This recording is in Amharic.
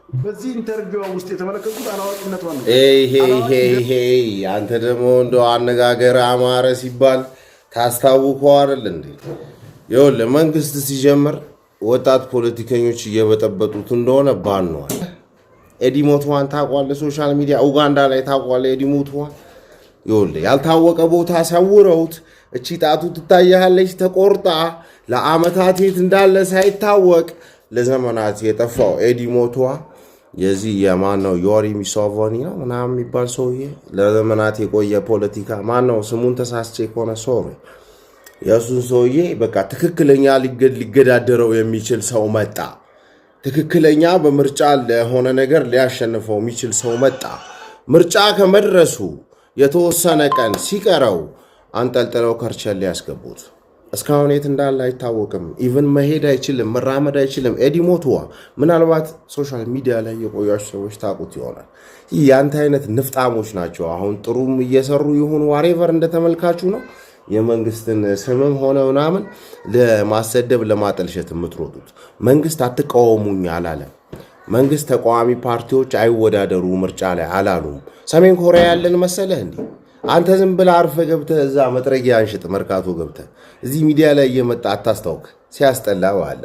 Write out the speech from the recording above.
በዚህ ኢንተርቪው ውስጥ የተመለከቱት አላዋቂነቷን ነው። አንተ ደግሞ እንደው አነጋገር አማረ ሲባል ታስታውቀው አይደል እንዴ? ይኸውልህ መንግስት ሲጀምር ወጣት ፖለቲከኞች እየበጠበጡት እንደሆነ ባንኗል። ኤዲሞቷን ታቋለህ፣ ሶሻል ሚዲያ ኡጋንዳ ላይ ታቋለህ። ኤዲሞቷን ይኸውልህ ያልታወቀ ቦታ ሰውረውት እቺ ጣቱ ትታያለች ተቆርጣ ለአመታት የት እንዳለ ሳይታወቅ ለዘመናት የጠፋው ኤዲሞቷ የዚህ የማን ነው? ዮሪ ሚሶቮኒ ነው ምናምን የሚባል ሰውዬ ለዘመናት የቆየ ፖለቲካ ማን ነው? ስሙን ተሳስቼ ከሆነ ሶሪ። የእሱን ሰውዬ በቃ ትክክለኛ ሊገዳደረው የሚችል ሰው መጣ። ትክክለኛ በምርጫ ለሆነ ነገር ሊያሸንፈው የሚችል ሰው መጣ። ምርጫ ከመድረሱ የተወሰነ ቀን ሲቀረው አንጠልጥለው ከርቸሌ ያስገቡት። እስካሁን የት እንዳለ አይታወቅም። ኢቭን መሄድ አይችልም፣ መራመድ አይችልም። ኤዲሞቱዋ ምናልባት ሶሻል ሚዲያ ላይ የቆያችሁ ሰዎች ታውቁት ይሆናል። ይህ ያንተ አይነት ንፍጣሞች ናቸው። አሁን ጥሩም እየሰሩ ይሁን ዋሬቨር እንደተመልካቹ ነው የመንግስትን ስምም ሆነ ምናምን ለማሰደብ ለማጠልሸት የምትሮጡት። መንግስት አትቃወሙኝ አላለም። መንግስት ተቃዋሚ ፓርቲዎች አይወዳደሩ ምርጫ ላይ አላሉም። ሰሜን ኮሪያ ያለን መሰለህ እንዴ? አንተ ዝም ብለህ አርፈህ ገብተህ እዛ መጥረጊያ አንሽጥ መርካቶ ገብተህ እዚህ ሚዲያ ላይ እየመጣ አታስታውቅ። ሲያስጠላ ዋላ